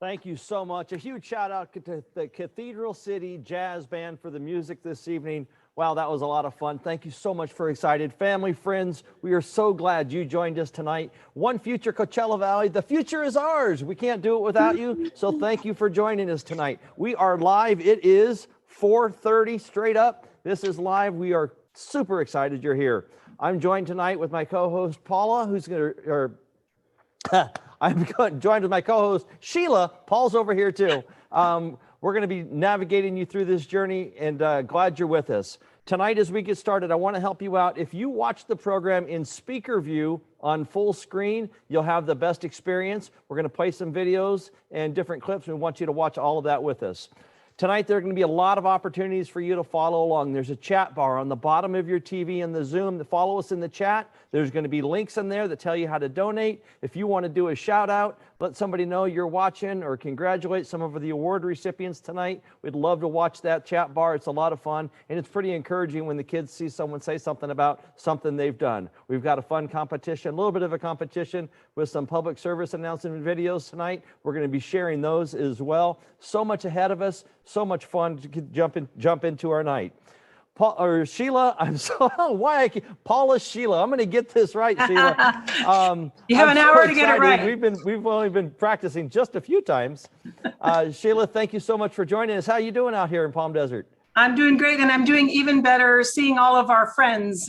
Thank you so much. A huge shout out to the Cathedral City Jazz Band for the music this evening. Wow, that was a lot of fun. Thank you so much for excited. Family, friends, we are so glad you joined us tonight. One Future Coachella Valley, the future is ours. We can't do it without you, so thank you for joining us tonight. We are live. It is 4:30 straight up. This is live. We are super excited you're here. I'm joined tonight with my co-host Paula, who's going to, I'm joined with my co-host Sheila. Paul's over here too. We're going to be navigating you through this journey, and glad you're with us. Tonight, as we get started, I want to help you out. If you watch the program in speaker view on full screen, you'll have the best experience. We're going to play some videos and different clips. We want you to watch all of that with us. Tonight, there are going to be a lot of opportunities for you to follow along. There's a chat bar on the bottom of your TV in the Zoom. Follow us in the chat. There's going to be links in there that tell you how to donate. If you want to do a shout out, let somebody know you're watching, or congratulate some of the award recipients tonight. We'd love to watch that chat bar. It's a lot of fun, and it's pretty encouraging when the kids see someone say something about something they've done. We've got a fun competition, a little bit of a competition with some public service announcement videos tonight. We're going to be sharing those as well. So much ahead of us, so much fun to jump into our night. Sheila, I'm so Paula Sheila. I'm going to get this right, Sheila. You have an hour to get it right. We've only been practicing just a few times. Sheila, thank you so much for joining us. How are you doing out here in Palm Desert? I'm doing great, and I'm doing even better seeing all of our friends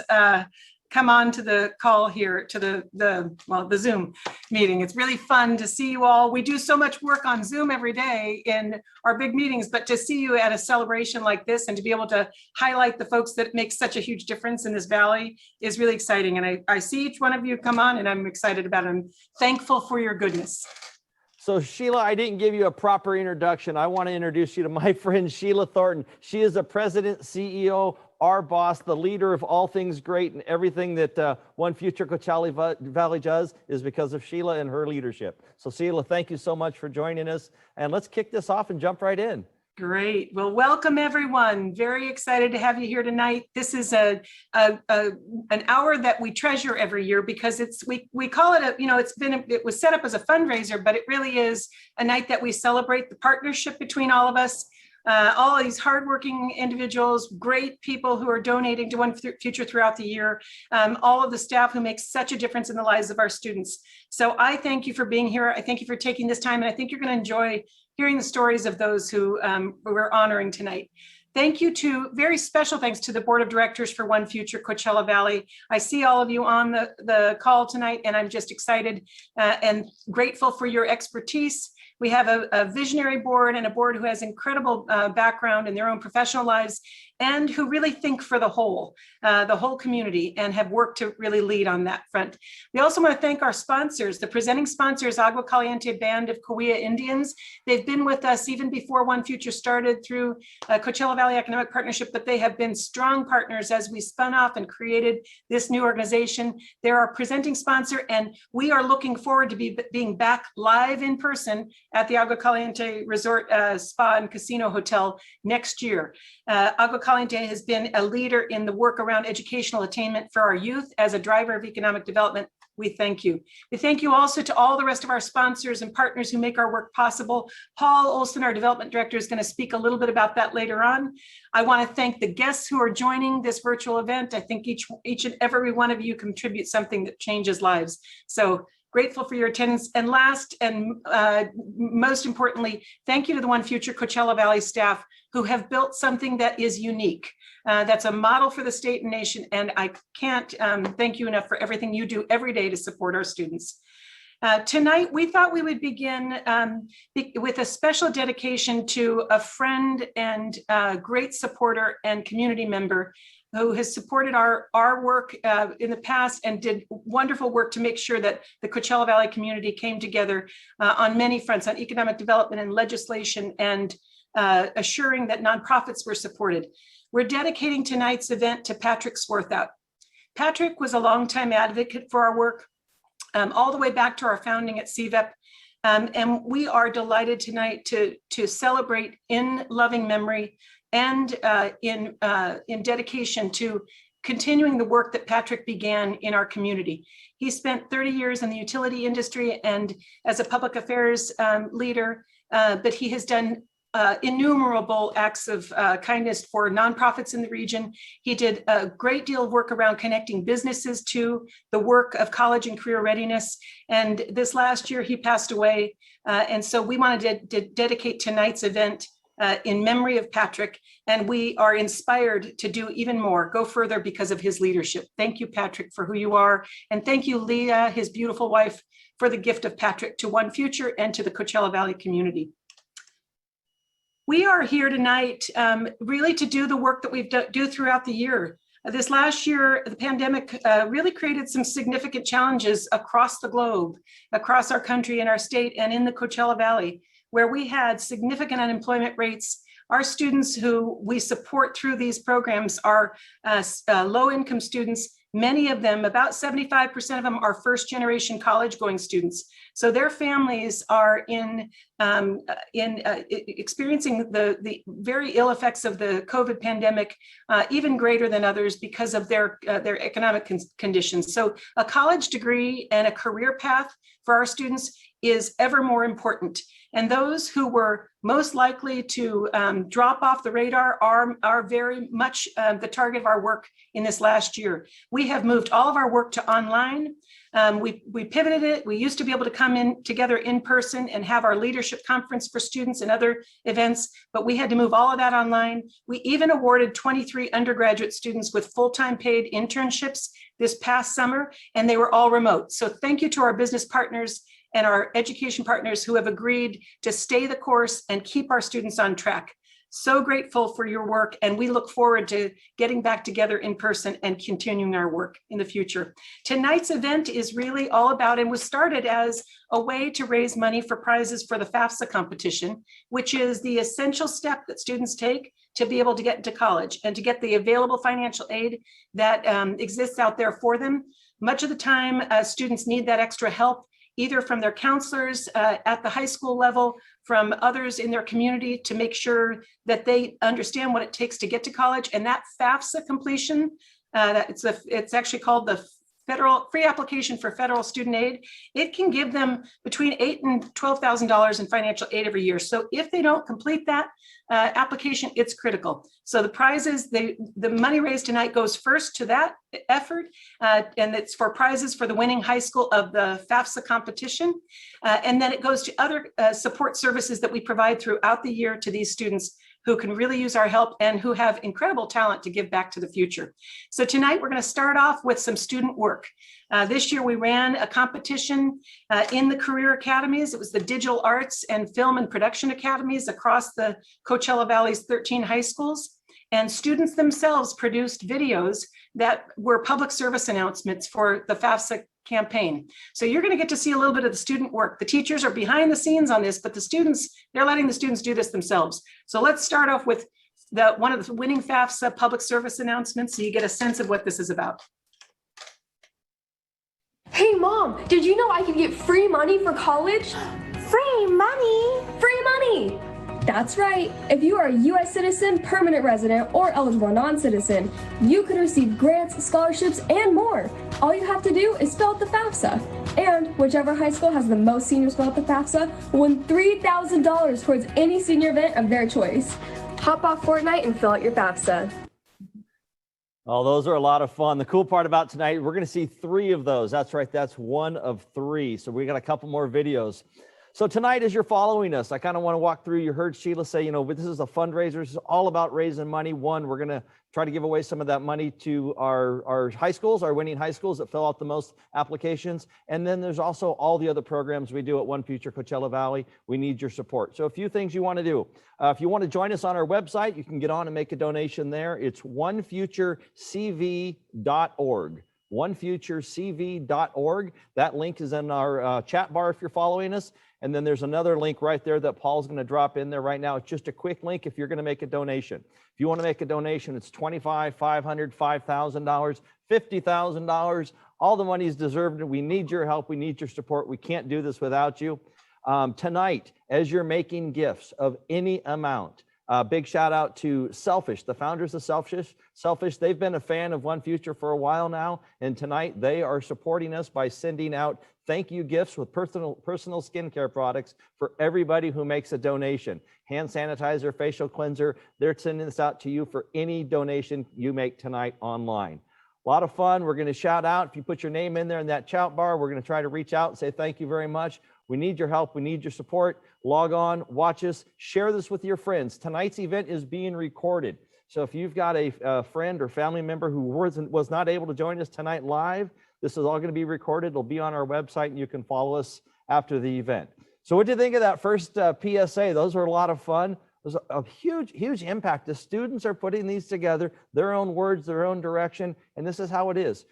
come on to the call here, to the Zoom meeting. It's really fun to see you all. We do so much work on Zoom every day in our big meetings, but to see you at a celebration like this and to be able to highlight the folks that make such a huge difference in this valley is really exciting. And I see each one of you come on, and I'm excited about it. I'm thankful for your goodness. So Sheila, I didn't give you a proper introduction. I want to introduce you to my friend Sheila Thornton. She is the president, CEO, our boss, the leader of all things great, and everything that One Future Coachella Valley does is because of Sheila and her leadership. So Sheila, thank you so much for joining us, and let's kick this off and jump right in. Great. Well, welcome everyone. Very excited to have you here tonight. This is an hour that we treasure every year because we call it it was set up as a fundraiser, but it really is a night that we celebrate the partnership between all of us. All of these hardworking individuals, great people who are donating to One Future throughout the year, all of the staff who make such a difference in the lives of our students. So I thank you for being here. I thank you for taking this time, and I think you're going to enjoy hearing the stories of those who we're honoring tonight. Thank you very special thanks to the Board of Directors for One Future Coachella Valley. I see all of you on the call tonight, and I'm just excited and grateful for your expertise. We have a visionary board and a board who has incredible background in their own professional lives and who really think for the whole community and have worked to really lead on that front. We also want to thank our sponsors. The presenting sponsors, Agua Caliente Band of Cahuilla Indians. They've been with us even before One Future started through Coachella Valley Economic Partnership, but they have been strong partners as we spun off and created this new organization. They're our presenting sponsor, and we are looking forward to being back live in person at the Agua Caliente Resort Spa and Casino Hotel next year. Agua Caliente has been a leader in the work around educational attainment for our youth as a driver of economic development. We thank you. We thank you also to all the rest of our sponsors and partners who make our work possible. Paul Olson, our development director, is going to speak a little bit about that later on. I want to thank the guests who are joining this virtual event. I think each and every one of you contribute something that changes lives. So grateful for your attendance. And last and most importantly, thank you to the One Future Coachella Valley staff who have built something that is unique. That's a model for the state and nation. And I can't thank you enough for everything you do every day to support our students. Tonight, we thought we would begin with a special dedication to a friend and great supporter and community member who has supported our work in the past and did wonderful work to make sure that the Coachella Valley community came together on many fronts, on economic development and legislation, and assuring that nonprofits were supported. We're dedicating tonight's event to Patrick Swarthout. Patrick was a longtime advocate for our work, all the way back to our founding at CVEP. And we are delighted tonight to celebrate in loving memory and in dedication to continuing the work that Patrick began in our community. He spent 30 years in the utility industry and as a public affairs leader but he has done innumerable acts of kindness for nonprofits in the region. He did a great deal of work around connecting businesses to the work of college and career readiness. And this last year, he passed away. And so we wanted to dedicate tonight's event in memory of Patrick. And we are inspired to do even more, go further because of his leadership. Thank you, Patrick, for who you are. And thank you, Leah, his beautiful wife, for the gift of Patrick to One Future and to the Coachella Valley community. We are here tonight really to do the work that we do throughout the year. This last year, the pandemic really created some significant challenges across the globe, across our country and our state and in the Coachella Valley, where we had significant unemployment rates. Our students who we support through these programs are low-income students. Many of them, about 75% of them, are first-generation college-going students. So their families are experiencing the very ill effects of the COVID pandemic, even greater than others because of their economic conditions. So a college degree and a career path for our students is ever more important. And those who were most likely to drop off the radar are very much the target of our work in this last year. We have moved all of our work to online. We pivoted it. We used to be able to come in together in person and have our leadership conference for students and other events, but we had to move all of that online. We even awarded 23 undergraduate students with full-time paid internships this past summer, and they were all remote. So thank you to our business partners and our education partners who have agreed to stay the course and keep our students on track. So grateful for your work, and we look forward to getting back together in person and continuing our work in the future. Tonight's event is really all about, and was started as a way to raise money for prizes for the Fafsa competition, which is the essential step that students take to be able to get into college and to get the available financial aid that exists out there for them. Much of the time, students need that extra help, either from their counselors at the high school level, from others in their community, to make sure that they understand what it takes to get to college. And that FAFSA completion, it's actually called the Federal Free Application for Federal Student Aid. It can give them between $8,000 and $12,000 in financial aid every year. So if they don't complete that application, it's critical. So the prizes, the money raised tonight goes first to that effort, and it's for prizes for the winning high school of the FAFSA competition. And then it goes to other support services that we provide throughout the year to these students who can really use our help and who have incredible talent to give back to the future. So tonight we're going to start off with some student work. This year we ran a competition in the career academies. It was the digital arts and film and production academies across the Coachella Valley's 13 high schools. And students themselves produced videos that were public service announcements for the FAFSA campaign. So you're going to get to see a little bit of the student work. The teachers are behind the scenes on this, but the students, they're letting the students do this themselves. So let's start off with one of the winning FAFSA public service announcements so you get a sense of what this is about. Hey Mom, did you know I can get free money for college? Free money? Free money! That's right. If you are a U.S. citizen, permanent resident, or eligible non-citizen, you can receive grants, scholarships, and more. All you have to do is fill out the FAFSA. And whichever high school has the most seniors fill out the FAFSA will win $3,000 towards any senior event of their choice. Hop off Fortnite and fill out your FAFSA. Oh, those are a lot of fun. The cool part about tonight, we're going to see 3 of those. That's right. That's 1 of 3. So we got a couple more videos. So tonight, as you're following us, I kind of want to walk through. You heard Sheila say, you know, this is a fundraiser. This is all about raising money. One, we're going to try to give away some of that money to our high schools, our winning high schools that fill out the most applications. And then there's also all the other programs we do at One Future Coachella Valley. We need your support. So a few things you want to do. If you want to join us on our website, you can get on and make a donation there. It's onefuturecv.org. onefuturecv.org. That link is in our chat bar if you're following us. And then there's another link right there that Paul's going to drop in there right now. It's just a quick link if you're going to make a donation. If you want to make a donation, it's $25, $500, $5,000, $50,000. All the money is deserved. We need your help. We need your support. We can't do this without you. Tonight, as you're making gifts of any amount, Big shout out to Selfish, the founders of Selfish. They've been a fan of One Future for a while now, and tonight they are supporting us by sending out thank you gifts with personal skincare products for everybody who makes a donation. Hand sanitizer, facial cleanser, they're sending this out to you for any donation you make tonight online. A lot of fun. We're going to shout out. If you put your name in there in that chat bar, we're going to try to reach out and say thank you very much. We need your help. We need your support. Log on, watch us, share this with your friends. Tonight's event is being recorded. So if you've got a friend or family member who was not able to join us tonight live, this is all going to be recorded. It'll be on our website, and you can follow us after the event. So what do you think of that first PSA? Those were a lot of fun. It was a huge impact. The students are putting these together, their own words, their own direction, and this is how it is.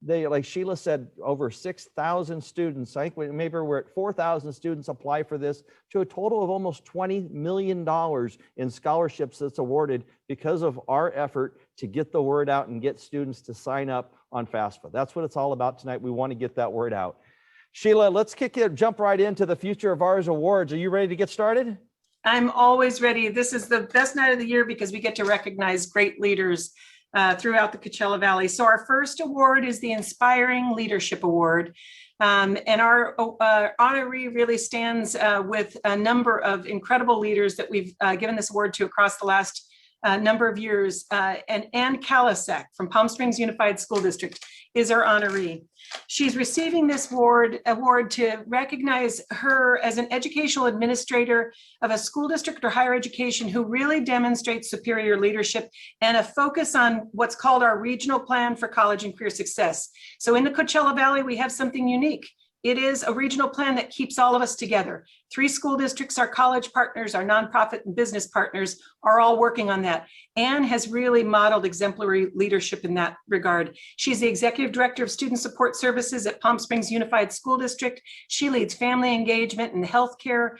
They, like Sheila said, over 6,000 students. I think maybe we're at 4,000 students apply for this, to a total of almost $20 million in scholarships that's awarded because of our effort to get the word out and get students to sign up on FAFSA. That's what it's all about tonight. We want to get that word out. Sheila, let's jump right into the Future of Ours Awards. Are you ready to get started? I'm always ready. This is the best night of the year because we get to recognize great leaders throughout the Coachella Valley. So our first award is the Inspiring Leadership Award. And our honoree really stands with a number of incredible leaders that we've given this award to across the last number of years. And Ann Kalasek from Palm Springs Unified School District is our honoree. She's receiving this award to recognize her as an educational administrator of a school district or higher education who really demonstrates superior leadership and a focus on what's called our regional plan for college and career success. So in the Coachella Valley, we have something unique. It is a regional plan that keeps all of us together. 3 school districts, our college partners, our nonprofit and business partners are all working on that. Anne has really modeled exemplary leadership in that regard. She's the Executive Director of Student Support Services at Palm Springs Unified School District. She leads family engagement and healthcare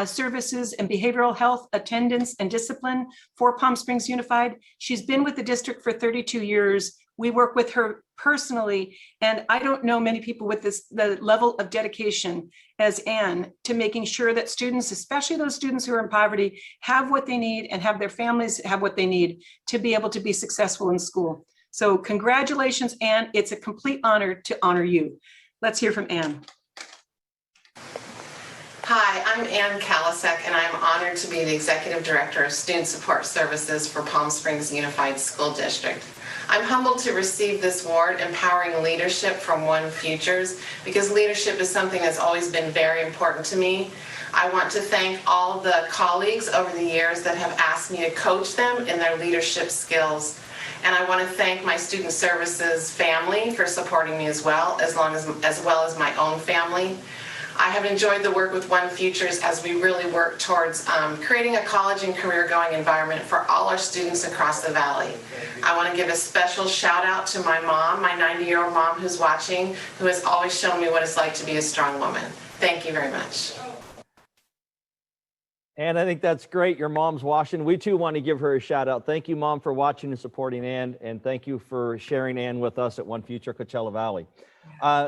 services and behavioral health, attendance, and discipline for Palm Springs Unified. She's been with the district for 32 years. We work with her personally, and I don't know many people with the level of dedication as Anne to making sure that students, especially those students who are in poverty, have what they need and have their families have what they need to be able to be successful in school. So congratulations, Anne. It's a complete honor to honor you. Let's hear from Anne. Hi, I'm Ann Kalasek, and I'm honored to be the Executive Director of Student Support Services for Palm Springs Unified School District. I'm humbled to receive this award, Empowering Leadership from One Futures, because leadership is something that's always been very important to me. I want to thank all the colleagues over the years that have asked me to coach them in their leadership skills. And I want to thank my student services family for supporting me as well as my own family. I have enjoyed the work with One Futures as we really work towards creating a college and career going environment for all our students across the valley. I want to give a special shout out to my mom, my 90-year-old mom who's watching, who has always shown me what it's like to be a strong woman. Thank you very much. And I think that's great. Your mom's watching. We too want to give her a shout out. Thank you, Mom, for watching and supporting Ann, and thank you for sharing Ann with us at One Future Coachella Valley.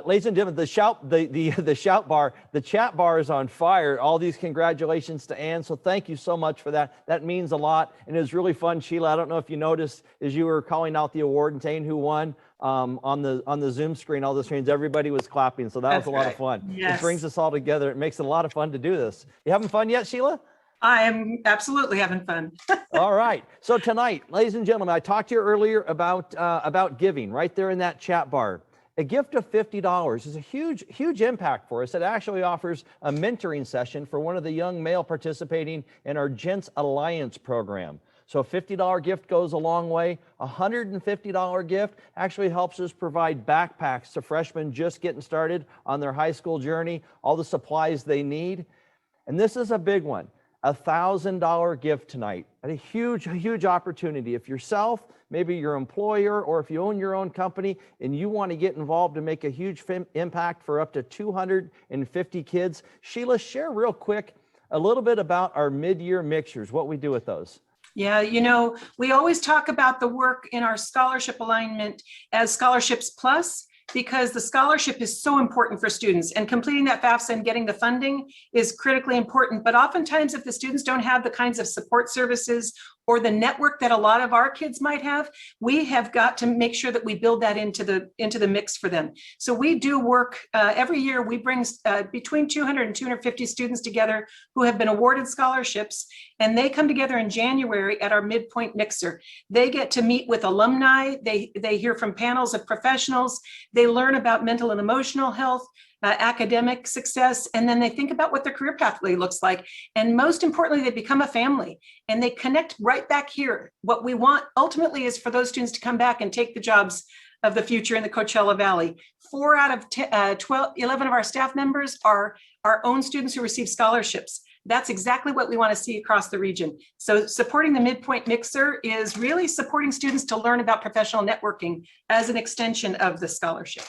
Ladies and gentlemen, the shout bar, the chat bar is on fire. All these congratulations to Ann. So thank you so much for that. That means a lot, and it was really fun. Sheila, I don't know if you noticed as you were calling out the award and saying who won on the Zoom screen, all the screens, everybody was clapping. So that was a lot of fun. Yes. It brings us all together. It makes it a lot of fun to do this. You having fun yet, Sheila? I am absolutely having fun. All right. So tonight, ladies and gentlemen, I talked to you earlier about giving right there in that chat bar. A gift of $50 is a huge impact for us. It actually offers a mentoring session for one of the young male participating in our Gents Alliance program. So a $50 gift goes a long way. A $150 gift actually helps us provide backpacks to freshmen just getting started on their high school journey, all the supplies they need. And this is a big one. A $1,000 gift tonight, a huge opportunity. If yourself, maybe your employer, or if you own your own company and you want to get involved and make a huge impact for up to 250 kids. Sheila, share real quick a little bit about our mid-year mixtures, what we do with those. Yeah, you know, we always talk about the work in our scholarship alignment as Scholarships Plus. because the scholarship is so important for students, and completing that FAFSA and getting the funding is critically important. But oftentimes, if the students don't have the kinds of support services or the network that a lot of our kids might have, we have got to make sure that we build that into the mix for them. So we do work every year. We bring between 200 and 250 students together who have been awarded scholarships, and they come together in January at our midpoint mixer. They get to meet with alumni. They hear from panels of professionals. They learn about mental and emotional health, academic success, and then they think about what their career pathway looks like. And most importantly, they become a family and they connect right back here. What we want ultimately is for those students to come back and take the jobs of the future in the Coachella Valley. 4 out of 11 of our staff members are our own students who receive scholarships. That's exactly what we want to see across the region. So supporting the Midpoint Mixer is really supporting students to learn about professional networking as an extension of the scholarship.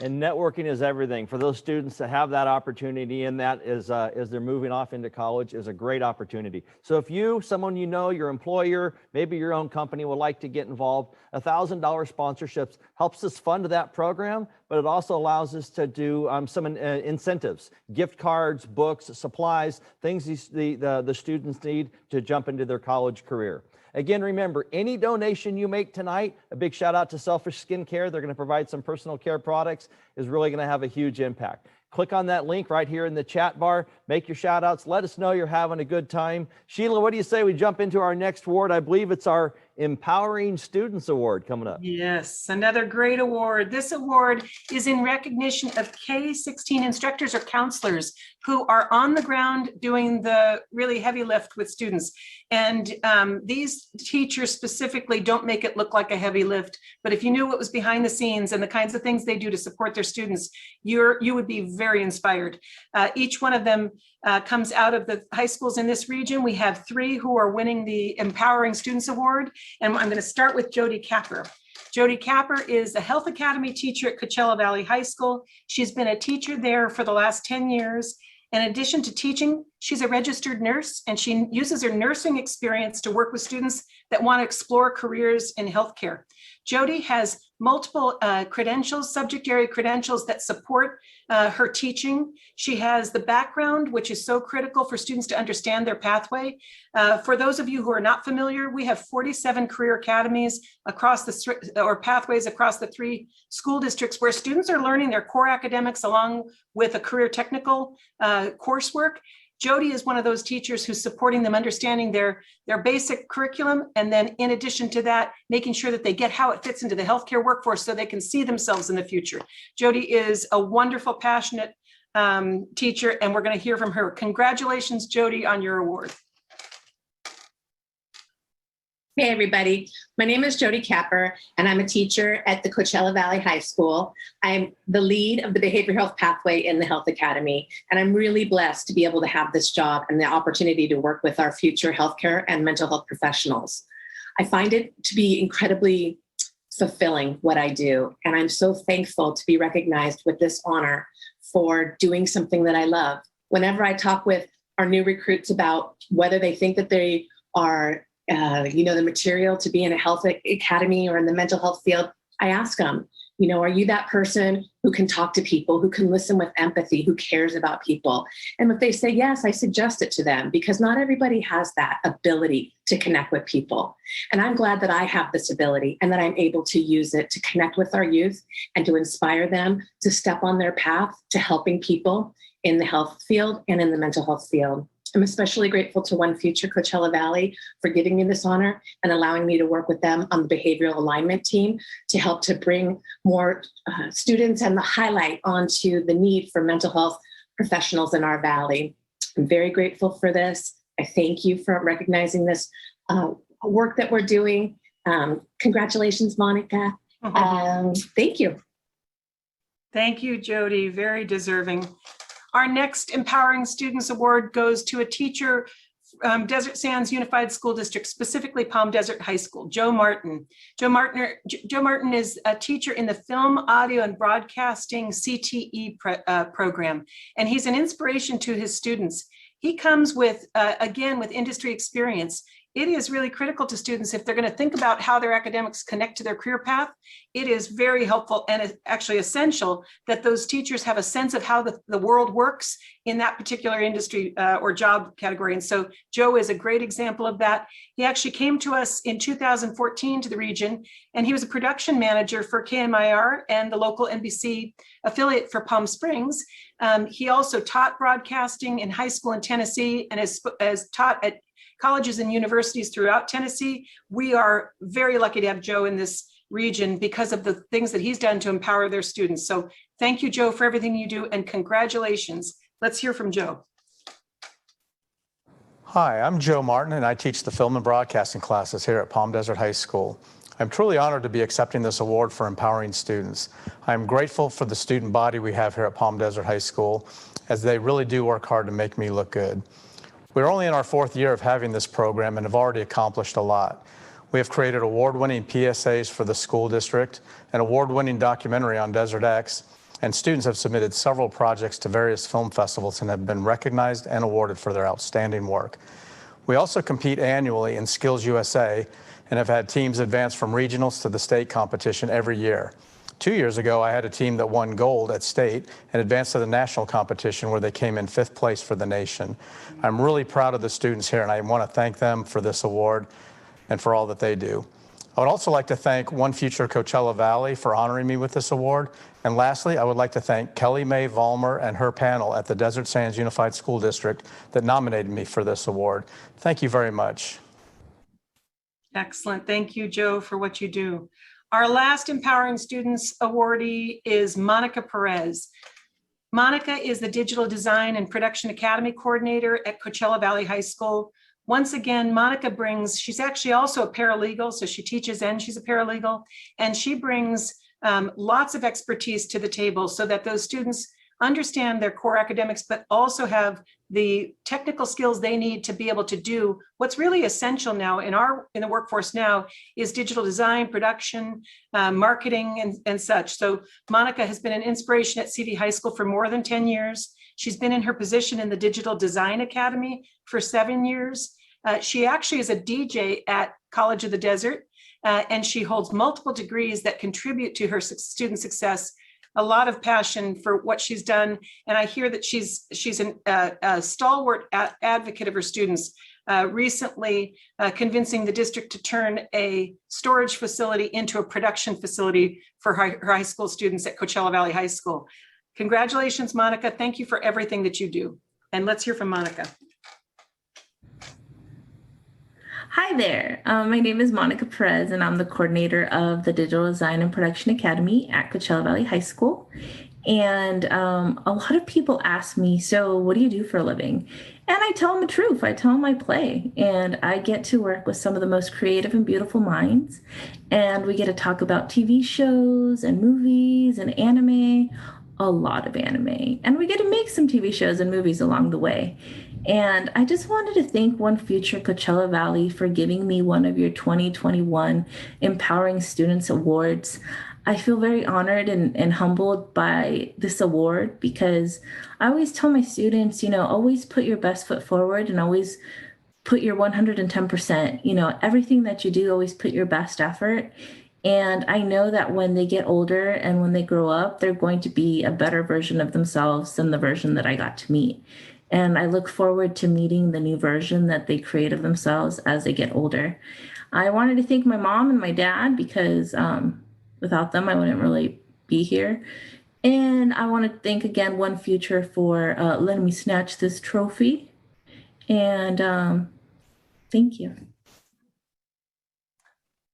And networking is everything. For those students to have that opportunity, and that is as they're moving off into college, is a great opportunity. So if you, someone you know, your employer, maybe your own company would like to get involved, $1,000 sponsorships helps us fund that program, but it also allows us to do some incentives, gift cards, books, supplies, things the students need to jump into their college career. Again, remember, any donation you make tonight, a big shout out to Selfish Skincare. They're going to provide some personal care products, is really going to have a huge impact. Click on that link right here in the chat bar. Make your shout outs. Let us know you're having a good time. Sheila, what do you say we jump into our next award? I believe it's our Empowering Students Award coming up. Yes, another great award. This award is in recognition of K-16 instructors or counselors who are on the ground doing the really heavy lift with students. And these teachers specifically don't make it look like a heavy lift, but if you knew what was behind the scenes and the kinds of things they do to support their students, you would be very inspired. Each one of them comes out of the high schools in this region. We have 3 who are winning the Empowering Students Award. And I'm going to start with Jody Capper. Jody Capper is a health academy teacher at Coachella Valley High School. She's been a teacher there for the last 10 years. In addition to teaching, she's a registered nurse, and she uses her nursing experience to work with students that want to explore careers in healthcare. Jody has multiple credentials, subject area credentials that support her teaching. She has the background, which is so critical for students to understand their pathway. For those of you who are not familiar, we have 47 career academies across or pathways across the 3 school districts where students are learning their core academics along with a career technical coursework. Jody is one of those teachers who's supporting them understanding their basic curriculum, and then in addition to that, making sure that they get how it fits into the healthcare workforce so they can see themselves in the future. Jody is a wonderful, passionate teacher, and we're going to hear from her. Congratulations, Jody, on your award. Hey, everybody. My name is Jody Capper, and I'm a teacher at the Coachella Valley High School. I'm the lead of the Behavioral Health Pathway in the Health Academy, and I'm really blessed to be able to have this job and the opportunity to work with our future healthcare and mental health professionals. I find it to be incredibly fulfilling what I do, and I'm so thankful to be recognized with this honor for doing something that I love. Whenever I talk with our new recruits about whether they think that they are the material to be in a health academy or in the mental health field, I ask them, are you that person who can talk to people, who can listen with empathy, who cares about people? And if they say yes, I suggest it to them, because not everybody has that ability to connect with people. And I'm glad that I have this ability and that I'm able to use it to connect with our youth and to inspire them to step on their path to helping people in the health field and in the mental health field. I'm especially grateful to One Future Coachella Valley for giving me this honor and allowing me to work with them on the behavioral alignment team to help to bring more students and the highlight onto the need for mental health professionals in our valley. I'm very grateful for this. I thank you for recognizing this work that we're doing. Congratulations, Monica. Thank you. Thank you, Jody. Very deserving. Our next Empowering Students Award goes to a teacher from Desert Sands Unified School District, specifically Palm Desert High School, Joe Martin. Joe Martin is a teacher in the Film, Audio, and Broadcasting CTE program, and he's an inspiration to his students. He comes with, again, with industry experience it is really critical to students if they're going to think about how their academics connect to their career path. It is very helpful and it's actually essential that those teachers have a sense of how the world works in that particular industry or job category. And so Joe is a great example of that. He actually came to us in 2014 to the region, and he was a production manager for KMIR and the local NBC affiliate for Palm Springs. He also taught broadcasting in high school in Tennessee and has taught at colleges and universities throughout Tennessee. We are very lucky to have Joe in this region because of the things that he's done to empower their students. So thank you, Joe, for everything you do, and congratulations. Let's hear from Joe. Hi, I'm Joe Martin, and I teach the film and broadcasting classes here at Palm Desert High School. I'm truly honored to be accepting this award for empowering students. I'm grateful for the student body we have here at Palm Desert High School, as they really do work hard to make me look good. We're only in our 4th year of having this program and have already accomplished a lot. We have created award-winning PSAs for the school district, an award-winning documentary on Desert X, and students have submitted several projects to various film festivals and have been recognized and awarded for their outstanding work. We also compete annually in Skills USA and have had teams advance from regionals to the state competition every year. 2 years ago, I had a team that won gold at state and advanced to the national competition where they came in 5th place for the nation. I'm really proud of the students here, and I want to thank them for this award and for all that they do. I would also like to thank One Future Coachella Valley for honoring me with this award. And lastly, I would like to thank Kelly Mae Vollmer and her panel at the Desert Sands Unified School District that nominated me for this award. Thank you very much. Excellent. Thank you, Joe, for what you do. Our last Empowering Students awardee is Monica Perez. Monica is the Digital Design and Production Academy Coordinator at Coachella Valley High School. Once again, Monica brings, she's actually also a paralegal, so she teaches and she's a paralegal, and she brings lots of expertise to the table so that those students understand their core academics, but also have the technical skills they need to be able to do what's really essential now in the workforce now is digital design, production, marketing, and such. So Monica has been an inspiration at CV High School for more than 10 years. She's been in her position in the Digital Design Academy for 7 years. She actually is a DJ at College of the Desert, and she holds multiple degrees that contribute to her student success. A lot of passion for what she's done. And I hear that she's a stalwart advocate of her students, recently convincing the district to turn a storage facility into a production facility for her high school students at Coachella Valley High School. Congratulations, Monica. Thank you for everything that you do. And let's hear from Monica. Hi there, my name is Monica Perez, and I'm the coordinator of the Digital Design and Production Academy at Coachella Valley High School. And a lot of people ask me, so what do you do for a living? And I tell them the truth. I tell them I play, and I get to work with some of the most creative and beautiful minds. And we get to talk about TV shows and movies and anime, a lot of anime. And we get to make some TV shows and movies along the way. And I just wanted to thank One Future Coachella Valley for giving me one of your 2021 Empowering Students Awards. I feel very honored and humbled by this award because I always tell my students, always put your best foot forward and always put your 110%. Everything that you do, always put your best effort. And I know that when they get older and when they grow up, they're going to be a better version of themselves than the version that I got to meet. And I look forward to meeting the new version that they create of themselves as they get older. I wanted to thank my mom and my dad because without them, I wouldn't really be here. And I want to thank again One Future for letting me snatch this trophy. And thank you.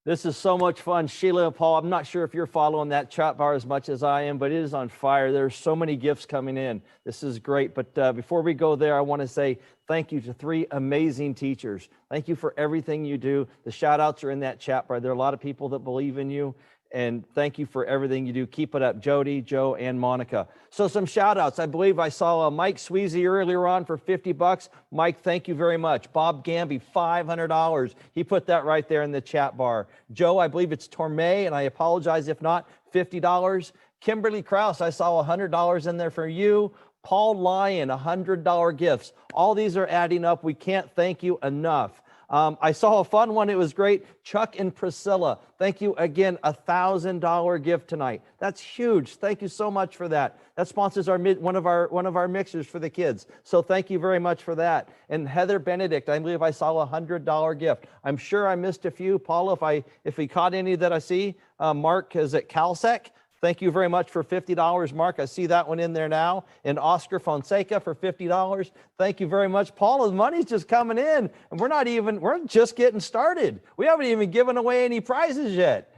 This is so much fun. Sheila and Paul, I'm not sure if you're following that chat bar as much as I am, but it is on fire. There's so many gifts coming in. This is great. But before we go there, I want to say thank you to 3 amazing teachers. Thank you for everything you do. The shout outs are in that chat bar. There are a lot of people that believe in you. And thank you for everything you do. Keep it up, Jody, Joe, and Monica. So some shout outs. I believe I saw Mike Sweezy earlier on for $50. Mike, thank you very much. Bob Gamby, $500. He put that right there in the chat bar. Joe, I believe it's Tormay, and I apologize if not, $50. Kimberly Krause, I saw $100 in there for you. Paul Lyon, $100 gifts. All these are adding up. We can't thank you enough. I saw a fun one. It was great. Chuck and Priscilla, thank you again. $1,000 gift tonight. That's huge. Thank you so much for that. That sponsors one of our mixers for the kids. So thank you very much for that. And Heather Benedict, I believe I saw a $100 gift. I'm sure I missed a few. Paula, if we caught any that I see, Mark is at CalSec. Thank you very much for $50, Mark. I see that one in there now. And Oscar Fonseca for $50. Thank you very much. Paula, the money's just coming in, and we're just getting started. We haven't even given away any prizes yet.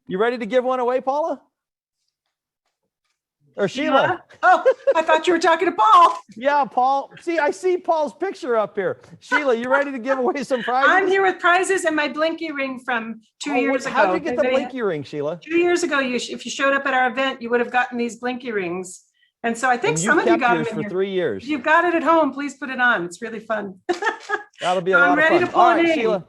You ready to give one away, Paula? Or Sheila? Oh, I thought you were talking to Paul. Yeah, Paul. See, I see Paul's picture up here. Sheila, you ready to give away some prizes? I'm here with prizes and my blinky ring from 2 years ago. How'd you get the blinky ring, Sheila? 2 years ago, if you showed up at our event, you would have gotten these blinky rings. And so I think some of you got them for 3 years. If you've got it at home, please put it on. It's really fun. That'll be a lot of fun. I'm ready to pull a name. Sheila.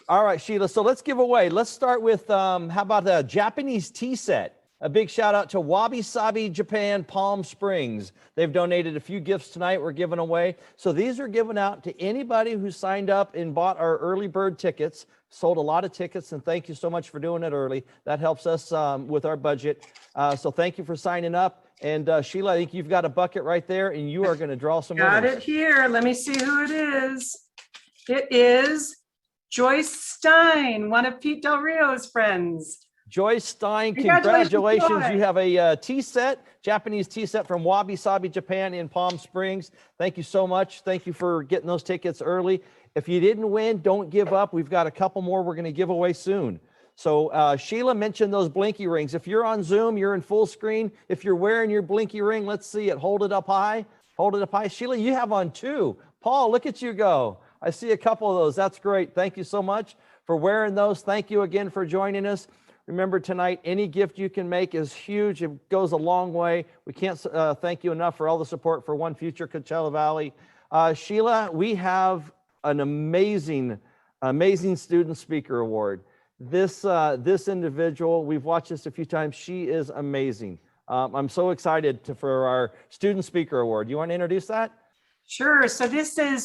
All right, Sheila. So let's give away. Let's start with, how about the Japanese tea set? A big shout out to Wabi Sabi Japan, Palm Springs. They've donated a few gifts tonight we're giving away. So these are given out to anybody who signed up and bought our early bird tickets. Sold a lot of tickets, and thank you so much for doing it early. That helps us with our budget. So thank you for signing up. And Sheila, I think you've got a bucket right there, and you are going to draw some winners. Got it here. Let me see who it is. It is Joyce Stein, one of Pete Del Rio's friends. Joyce Stein, congratulations. Joy. You have a tea set, Japanese tea set from Wabi Sabi Japan in Palm Springs. Thank you so much. Thank you for getting those tickets early. If you didn't win, don't give up. We've got a couple more we're going to give away soon. So Sheila mentioned those blinky rings. If you're on Zoom, you're in full screen. If you're wearing your blinky ring, let's see it. Hold it up high. Hold it up high. Sheila, you have on two. Paul, look at you go. I see a couple of those. That's great. Thank you so much for wearing those. Thank you again for joining us. Remember tonight, any gift you can make is huge. It goes a long way. We can't thank you enough for all the support for One Future Coachella Valley. Sheila, we have an amazing student speaker award. This individual, we've watched this a few times. She is amazing. I'm so excited for our student speaker award. You want to introduce that? Sure. So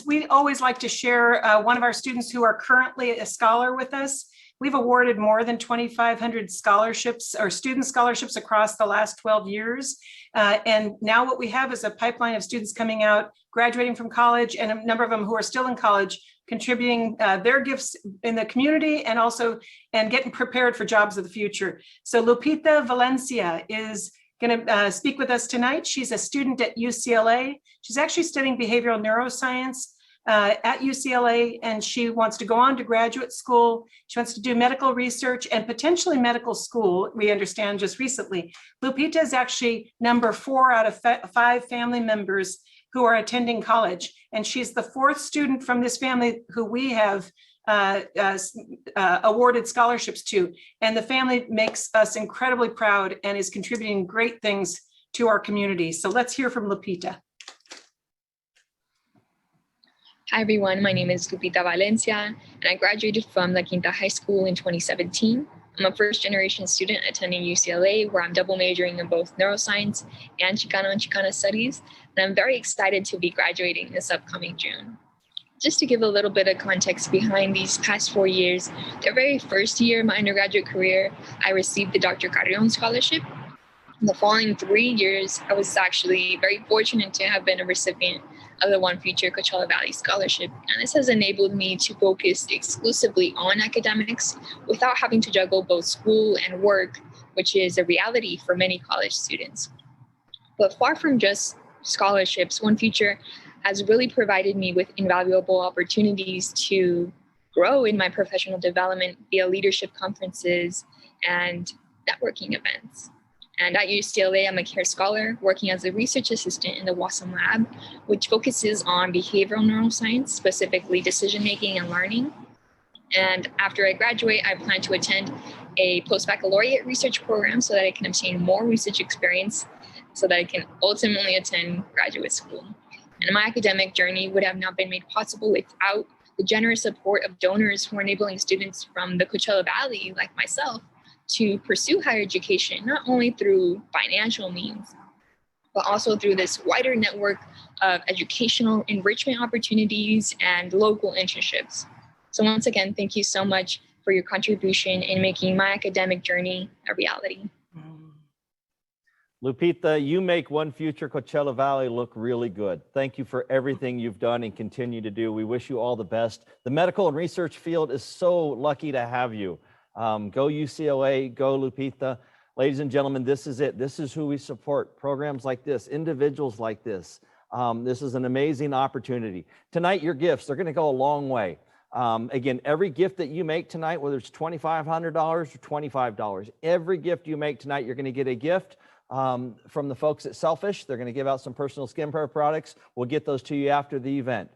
we always like to share one of our students who are currently a scholar with us. We've awarded more than 2,500 scholarships or student scholarships across the last 12 years. And now what we have is a pipeline of students coming out, graduating from college, and a number of them who are still in college, contributing their gifts in the community and getting prepared for jobs of the future. So Lupita Valencia is going to speak with us tonight. She's a student at UCLA. She's actually studying behavioral neuroscience at UCLA, and she wants to go on to graduate school. She wants to do medical research and potentially medical school, we understand just recently. Lupita is actually number 4 out of 5 family members who are attending college, and she's the 4th student from this family who we have awarded scholarships to, and the family makes us incredibly proud and is contributing great things to our community. So let's hear from Lupita. Hi everyone, my name is Lupita Valencia, and I graduated from La Quinta High School in 2017. I'm a first-generation student attending UCLA, where I'm double majoring in both neuroscience and Chicana studies, and I'm very excited to be graduating this upcoming June. Just to give a little bit of context behind these past 4 years, the very first year of my undergraduate career, I received the Dr. Carrion Scholarship. In the following 3 years, I was actually very fortunate to have been a recipient of the One Future Coachella Valley Scholarship. And this has enabled me to focus exclusively on academics without having to juggle both school and work, which is a reality for many college students. But far from just scholarships, One Future has really provided me with invaluable opportunities to grow in my professional development via leadership conferences and networking events. And at UCLA, I'm a CARE scholar working as a research assistant in the WASM lab, which focuses on behavioral neuroscience, specifically decision-making and learning. And after I graduate, I plan to attend a post-baccalaureate research program so that I can obtain more research experience so that I can ultimately attend graduate school. And my academic journey would have not been made possible without the generous support of donors who are enabling students from the Coachella Valley, like myself, to pursue higher education, not only through financial means, but also through this wider network of educational enrichment opportunities and local internships. So once again, thank you so much for your contribution in making my academic journey a reality. Lupita, you make One Future Coachella Valley look really good. Thank you for everything you've done and continue to do. We wish you all the best. The medical and research field is so lucky to have you. Go UCLA, go Lupita. Ladies and gentlemen, this is it. This is who we support. Programs like this, individuals like this. This is an amazing opportunity. Tonight, your gifts, they're gonna go a long way. Again, every gift that you make tonight, whether it's $2,500 or $25, every gift you make tonight, you're gonna get a gift from the folks at Selfish. They're gonna give out some personal skincare products. We'll get those to you after the event.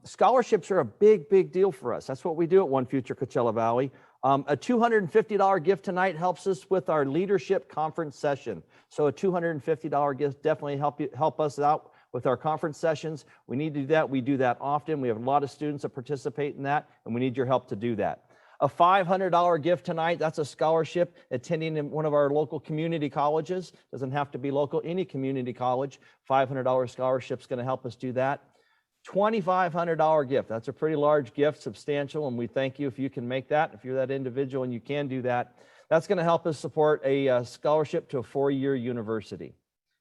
Scholarships are a big, big deal for us. That's what we do at One Future Coachella Valley. A $250 gift tonight helps us with our leadership conference session. So a $250 gift definitely help us out with our conference sessions. We need to do that. We do that often. We have a lot of students that participate in that, and we need your help to do that. A $500 gift tonight, that's a scholarship attending in one of our local community colleges. Doesn't have to be local, any community college. $500 scholarship's gonna help us do that. $2,500 gift, that's a pretty large gift, substantial, and we thank you if you can make that. If you're that individual and you can do that, that's gonna help us support a scholarship to a 4-year university.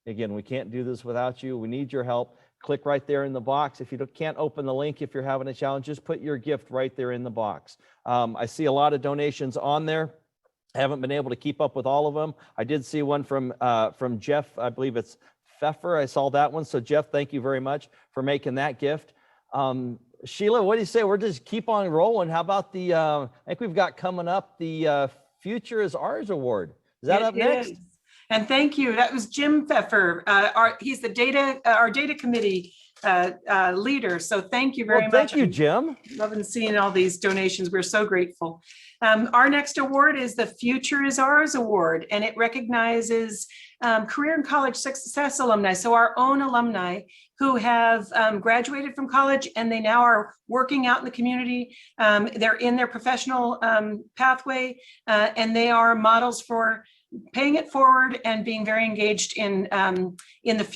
Again, we can't do this without you. We need your help. Click right there in the box. If you can't open the link, if you're having a challenge, just put your gift right there in the box. I see a lot of donations on there. I haven't been able to keep up with all of them. I did see one from Jeff, I believe it's Pfeffer. I saw that one. So Jeff, thank you very much for making that gift. Sheila, what do you say? We're just keep on rolling. How about the, I think we've got coming up the Future is Ours Award. Is that up next? And thank you. That was Jim Pfeffer. He's the our data committee leader. So thank you very much. Thank you, Jim. Loving seeing all these donations. We're so grateful. Our next award is the Future is Ours Award, and it recognizes career and college success alumni. So our own alumni who have graduated from college and they now are working out in the community. They're in their professional pathway, and they are models for paying it forward and being very engaged in the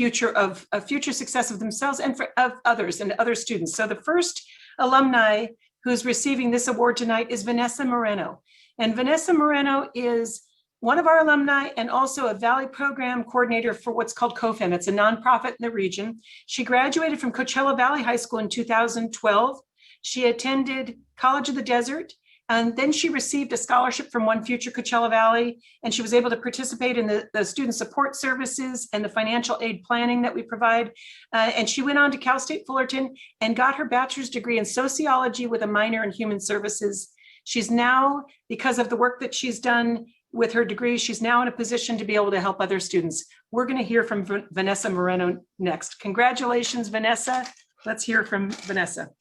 future success of themselves and of others and other students. So the first alumni who's receiving this award tonight is Vanessa Moreno. And Vanessa Moreno is one of our alumni and also a Valley Program Coordinator for what's called COFAM. It's a nonprofit in the region. She graduated from Coachella Valley High School in 2012. She attended College of the Desert, and then she received a scholarship from One Future Coachella Valley, and she was able to participate in the student support services and the financial aid planning that we provide. And she went on to Cal State Fullerton and got her bachelor's degree in sociology with a minor in human services. She's now, because of the work that she's done with her degree, she's now in a position to be able to help other students. We're going to hear from Vanessa Moreno next. Congratulations, Vanessa. Let's hear from Vanessa.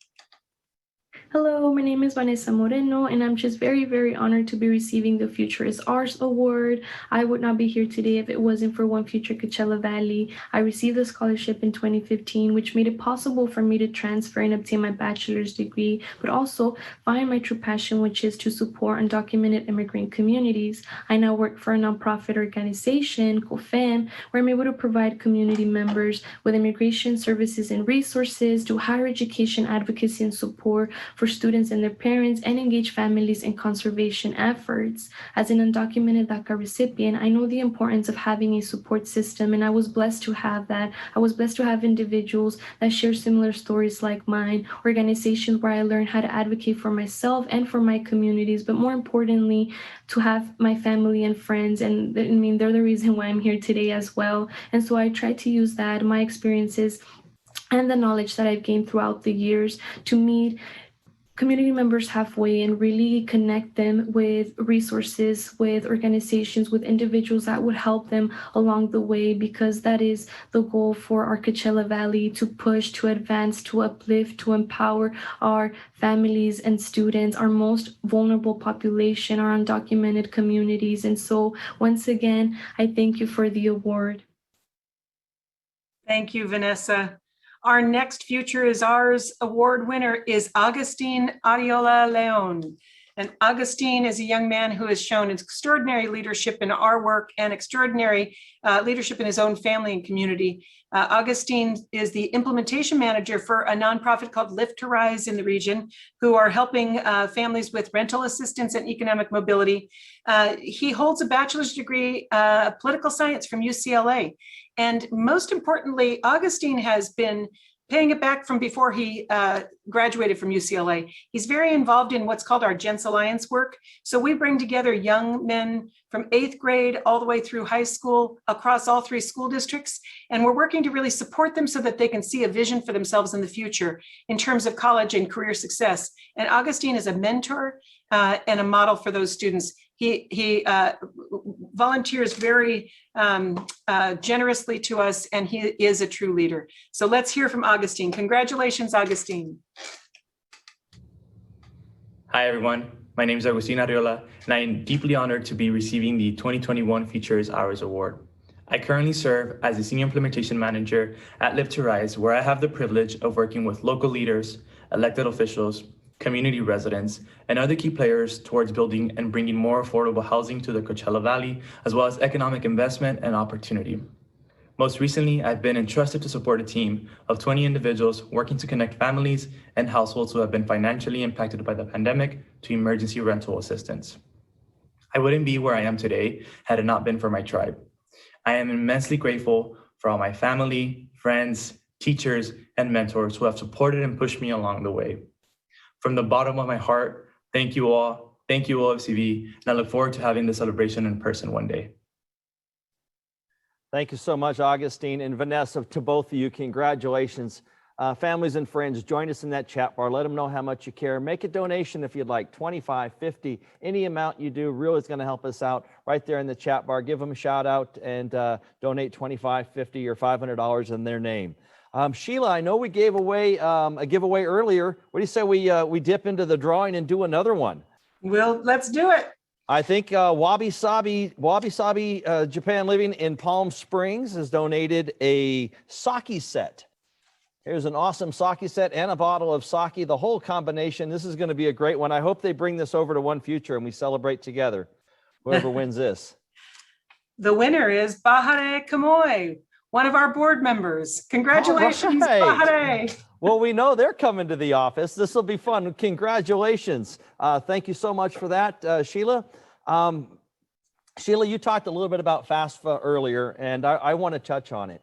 Hello, my name is Vanessa Moreno, and I'm just very, very honored to be receiving the Future is Ours Award. I would not be here today if it wasn't for One Future Coachella Valley. I received the scholarship in 2015, which made it possible for me to transfer and obtain my bachelor's degree, but also find my true passion, which is to support undocumented immigrant communities. I now work for a nonprofit organization, COFAM, where I'm able to provide community members with immigration services and resources, do higher education advocacy and support for students and their parents, and engage families in conservation efforts. As an undocumented DACA recipient, I know the importance of having a support system, and I was blessed to have that. I was blessed to have individuals that share similar stories like mine, organizations where I learned how to advocate for myself and for my communities, but more importantly, to have my family and friends, and I mean, they're the reason why I'm here today as well. And so I try to use that, my experiences, and the knowledge that I've gained throughout the years to meet community members halfway and really connect them with resources, with organizations, with individuals that would help them along the way, because that is the goal for our Coachella Valley, to push, to advance, to uplift, to empower our families and students, our most vulnerable population, our undocumented communities. And so once again, I thank you for the award. Thank you, Vanessa. Our next Future is Ours award winner is Augustine Ariola Leon. And Augustine is a young man who has shown extraordinary leadership in our work and extraordinary leadership in his own family and community. Augustine is the implementation manager for a nonprofit called Lift to Rise in the region, who are helping families with rental assistance and economic mobility. He holds a bachelor's degree of political science from UCLA. And most importantly, Augustine has been paying it back from before he graduated from UCLA. He's very involved in what's called our Gents Alliance work. So we bring together young men from 8th grade all the way through high school across all 3 school districts. And we're working to really support them so that they can see a vision for themselves in the future in terms of college and career success. And Augustine is a mentor and a model for those students. He volunteers very generously to us, and he is a true leader. So let's hear from Augustine. Congratulations, Augustine. Hi, everyone. My name is Augustine Ariola, and I am deeply honored to be receiving the 2021 Futures Hours Award. I currently serve as a Senior Implementation Manager at Live to Rise, where I have the privilege of working with local leaders, elected officials, community residents, and other key players towards building and bringing more affordable housing to the Coachella Valley, as well as economic investment and opportunity. Most recently, I've been entrusted to support a team of 20 individuals working to connect families and households who have been financially impacted by the pandemic to emergency rental assistance. I wouldn't be where I am today had it not been for my tribe. I am immensely grateful for all my family, friends, teachers, and mentors who have supported and pushed me along the way. From the bottom of my heart, thank you all. Thank you, OFCV, and I look forward to having the celebration in person one day. Thank you so much, Augustine and Vanessa, to both of you. Congratulations. Families and friends, join us in that chat bar. Let them know how much you care. Make a donation if you'd like, 25, 50, any amount you do really is going to help us out right there in the chat bar. Give them a shout out and donate 25, 50, or $500 in their name. Sheila, I know we gave away a giveaway earlier. What do you say we dip into the drawing and do another one? Well, let's do it. I think Wabi Sabi Japan Living in Palm Springs has donated a sake set. Here's an awesome sake set and a bottle of sake, the whole combination. This is going to be a great one. I hope they bring this over to One Future and we celebrate together, whoever wins this. The winner is Bahare Kamoy, one of our board members. Congratulations, right. Bahare. Well, we know they're coming to the office. This will be fun. Congratulations. Thank you so much for that, Sheila. Sheila, you talked a little bit about FAFSA earlier, and I want to touch on it.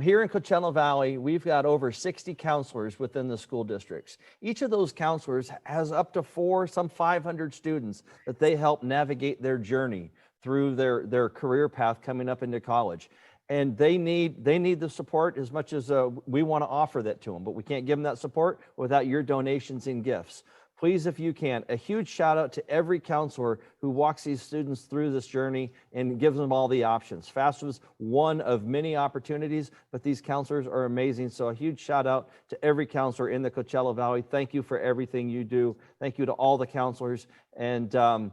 Here in Coachella Valley, we've got over 60 counselors within the school districts. Each of those counselors has up to 500 students that they help navigate their journey through their career path coming up into college. And they need the support as much as we want to offer that to them, but we can't give them that support without your donations and gifts. Please, if you can, a huge shout out to every counselor who walks these students through this journey and gives them all the options. FAFSA was one of many opportunities, but these counselors are amazing. So a huge shout out to every counselor in the Coachella Valley. Thank you for everything you do. Thank you to all the counselors. And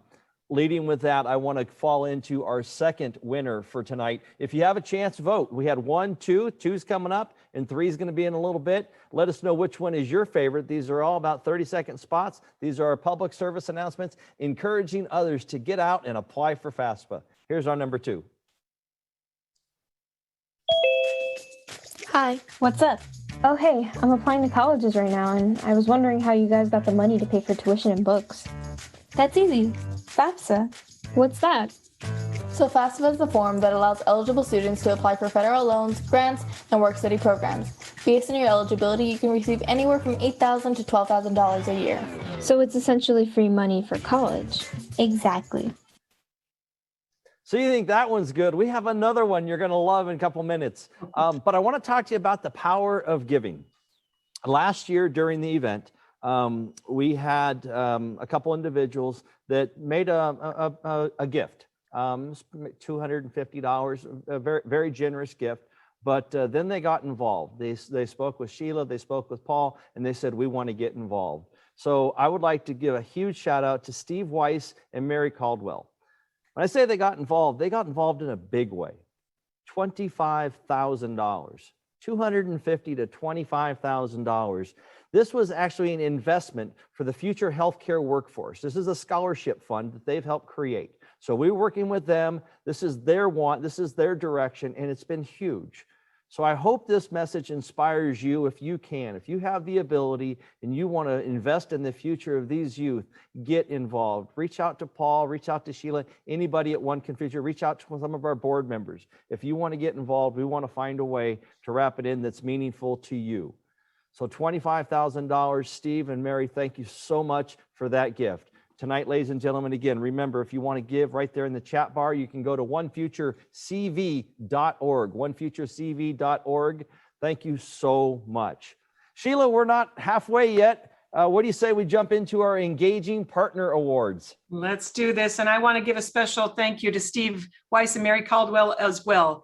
leading with that, I want to fall into our second winner for tonight. If you have a chance, vote. We had 1, 2, 2's coming up, and 3 is going to be in a little bit. Let us know which one is your favorite. These are all about 30-second spots. These are our public service announcements, encouraging others to get out and apply for FAFSA. Here's our number 2. Hi, what's up? Oh, hey, I'm applying to colleges right now, and I was wondering how you guys got the money to pay for tuition and books. That's easy. FAFSA. What's that? So FAFSA is the form that allows eligible students to apply for federal loans, grants, and work study programs. Based on your eligibility, you can receive anywhere from $8,000 to $12,000 a year. So it's essentially free money for college. Exactly. So you think that one's good? We have another one you're going to love in a couple minutes. But I want to talk to you about the power of giving. Last year during the event, we had a couple individuals that made a gift, $250, a very, very generous gift. But then they got involved. They spoke with Sheila, they spoke with Paul, and they said, we want to get involved. So I would like to give a huge shout out to Steve Weiss and Mary Caldwell. When I say they got involved in a big way. $25,000, $250,000 to $25,000. This was actually an investment for the future healthcare workforce. This is a scholarship fund that they've helped create. So we're working with them. This is their want, this is their direction, and it's been huge. So I hope this message inspires you if you can. If you have the ability and you want to invest in the future of these youth, get involved. Reach out to Paul, reach out to Sheila, anybody at One Configure, reach out to some of our board members. If you want to get involved, we want to find a way to wrap it in that's meaningful to you. So $25,000, Steve and Mary, thank you so much for that gift. Tonight, ladies and gentlemen, again, remember, if you want to give right there in the chat bar, you can go to onefuturecv.org, onefuturecv.org. Thank you so much. Sheila, we're not halfway yet. What do you say we jump into our Engaging Partner Awards? Let's do this. And I want to give a special thank you to Steve Weiss and Mary Caldwell as well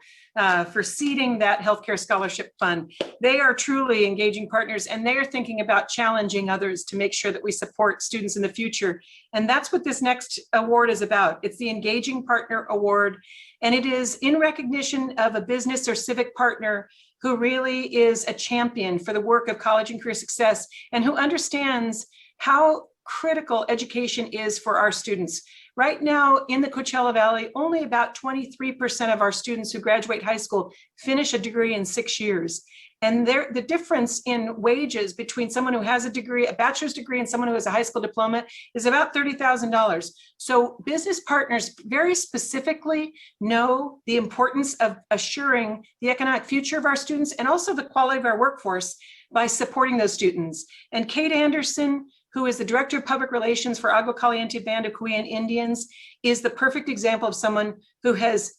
for seeding that healthcare scholarship fund. They are truly engaging partners, and they are thinking about challenging others to make sure that we support students in the future. And that's what this next award is about. It's the Engaging Partner Award, and it is in recognition of a business or civic partner who really is a champion for the work of college and career success, and who understands how critical education is for our students. Right now in the Coachella Valley, only about 23% of our students who graduate high school finish a degree in 6 years. And the difference in wages between someone who has a degree, a bachelor's degree, and someone who has a high school diploma is about $30,000. So business partners very specifically know the importance of assuring the economic future of our students and also the quality of our workforce by supporting those students. And Kate Anderson, who is the Director of Public Relations for Agua Caliente Band of Cuyan Indians, is the perfect example of someone who has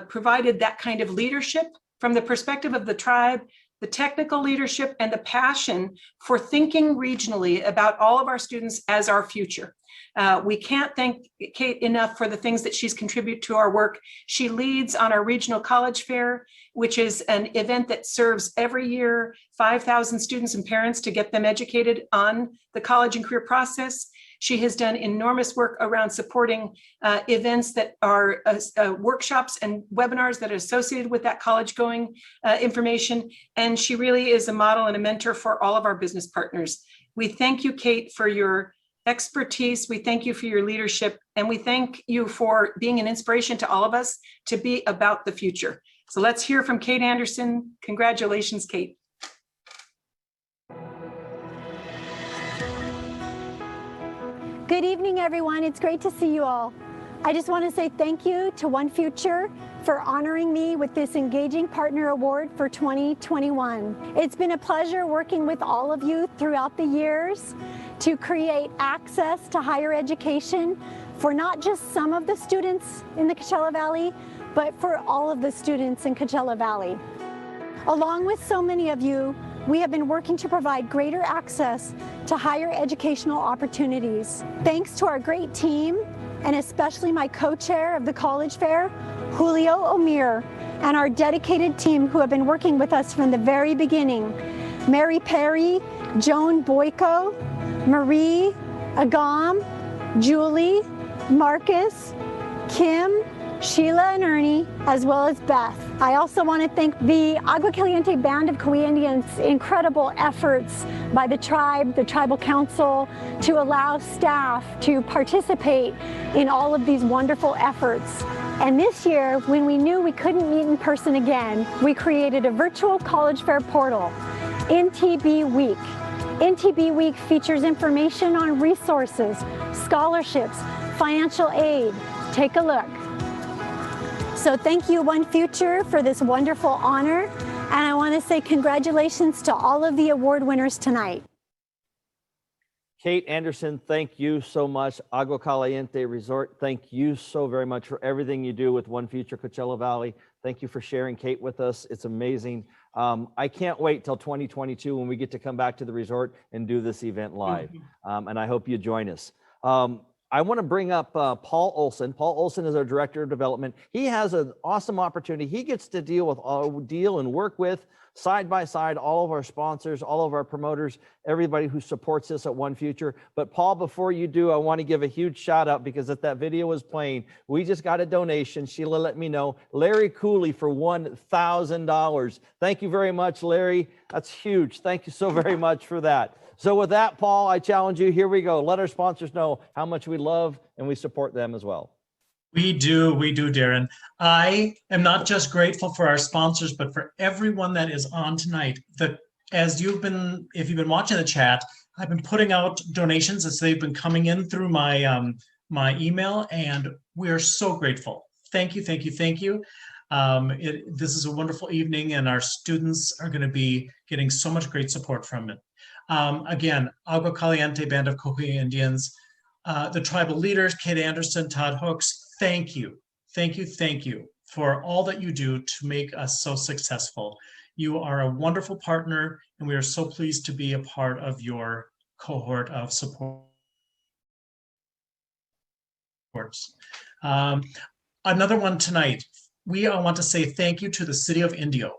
provided that kind of leadership from the perspective of the tribe, the technical leadership, and the passion for thinking regionally about all of our students as our future. We can't thank Kate enough for the things that she's contributed to our work. She leads on our regional college fair, which is an event that serves every year 5,000 students and parents to get them educated on the college and career process. She has done enormous work around supporting events that are workshops and webinars that are associated with that college going information. And she really is a model and a mentor for all of our business partners. We thank you, Kate, for your expertise. We thank you for your leadership, and we thank you for being an inspiration to all of us to be about the future. So let's hear from Kate Anderson. Congratulations, Kate. Good evening, everyone. It's great to see you all. I just want to say thank you to One Future for honoring me with this Engaging Partner Award for 2021. It's been a pleasure working with all of you throughout the years to create access to higher education for not just some of the students in the Coachella Valley, but for all of the students in Coachella Valley. Along with so many of you, we have been working to provide greater access to higher educational opportunities. Thanks to our great team, and especially my co-chair of the college fair, Julio Omir, and our dedicated team who have been working with us from the very beginning, Mary Perry, Joan Boyko, Marie, Agam, Julie, Marcus, Kim, Sheila and Ernie, as well as Beth. I also want to thank the Agua Caliente Band of Cuyan Indians' incredible efforts by the tribe, the tribal council, to allow staff to participate in all of these wonderful efforts. And this year, when we knew we couldn't meet in person again, we created a virtual college fair portal, NTB Week. NTB Week features information on resources, scholarships, financial aid. Take a look. So thank you, One Future, for this wonderful honor. And I want to say congratulations to all of the award winners tonight. Kate Anderson, thank you so much. Agua Caliente Resort, thank you so very much for everything you do with One Future Coachella Valley. Thank you for sharing Kate with us. It's amazing. I can't wait till 2022 when we get to come back to the resort and do this event live. And I hope you join us. I want to bring up Paul Olson. Paul Olson is our Director of Development. He has an awesome opportunity. He gets to deal and work with side by side, all of our sponsors, all of our promoters, everybody who supports us at One Future. But Paul, before you do, I want to give a huge shout out because as that video was playing, we just got a donation. Sheila let me know. Larry Cooley for $1,000. Thank you very much, Larry. That's huge. Thank you so very much for that. So with that, Paul, I challenge you. Here we go. Let our sponsors know how much we love and we support them as well. We do, Darren. I am not just grateful for our sponsors, but for everyone that is on tonight. If you've been watching the chat, I've been putting out donations as they've been coming in through my my email, and we are so grateful. Thank you, thank you, thank you. This is a wonderful evening, and our students are going to be getting so much great support from it. Again, Agua Caliente Band of Cocuy Indians, the tribal leaders, Kate Anderson, Todd Hooks, thank you for all that you do to make us so successful. You are a wonderful partner, and we are so pleased to be a part of your cohort of supports. Another one tonight, we want to say thank you to the City of Indio.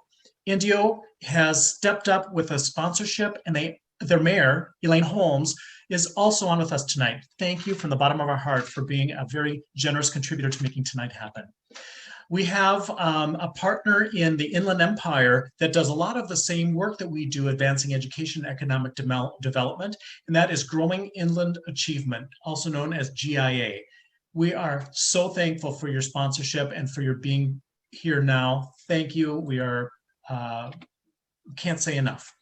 Indio has stepped up with a sponsorship, and their mayor, Elaine Holmes, is also on with us tonight. Thank you from the bottom of our heart for being a very generous contributor to making tonight happen. We have a partner in the Inland Empire that does a lot of the same work that we do, advancing education and economic development, and that is Growing Inland Achievement, also known as GIA. We are so thankful for your sponsorship and for your being here now. Thank you. We are, can't say enough.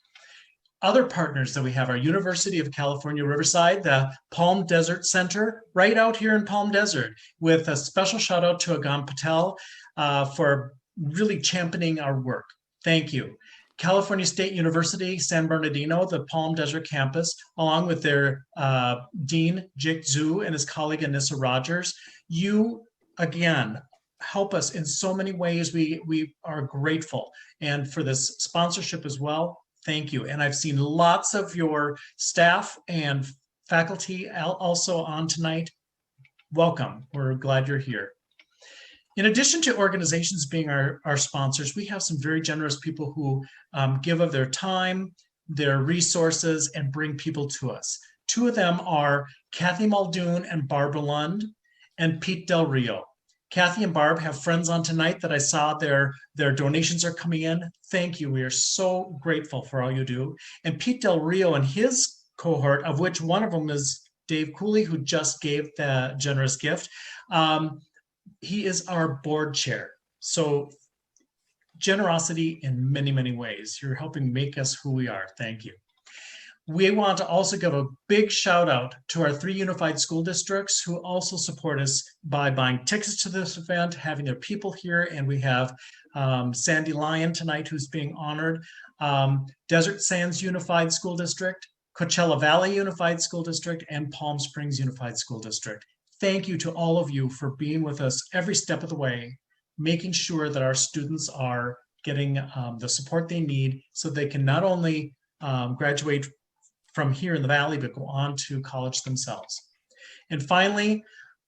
Other partners that we have are University of California, Riverside, the Palm Desert Center, right out here in Palm Desert, with a special shout out to Agam Patel for really championing our work. Thank you. California State University, San Bernardino, the Palm Desert campus, along with their Dean, Jake Zhu, and his colleague, Anissa Rogers. You, again, help us in so many ways. We are grateful. And for this sponsorship as well, thank you. And I've seen lots of your staff and faculty also on tonight. Welcome. We're glad you're here. In addition to organizations being our sponsors, we have some very generous people who give of their time, their resources, and bring people to us. Two of them are Kathy Muldoon and Barbara Lund, and Pete Del Rio. Kathy and Barb have friends on tonight that I saw their donations are coming in. Thank you. We are so grateful for all you do. And Pete Del Rio and his cohort, of which one of them is Dave Cooley, who just gave the generous gift. He is our board chair. So generosity in many, many ways. You're helping make us who we are. Thank you. We want to also give a big shout out to our 3 unified school districts who also support us by buying tickets to this event, having their people here. And we have Sandy Lyon tonight, who's being honored, Desert Sands Unified School District, Coachella Valley Unified School District, and Palm Springs Unified School District. Thank you to all of you for being with us every step of the way, making sure that our students are getting the support they need so they can not only graduate from here in the Valley, but go on to college themselves. And finally,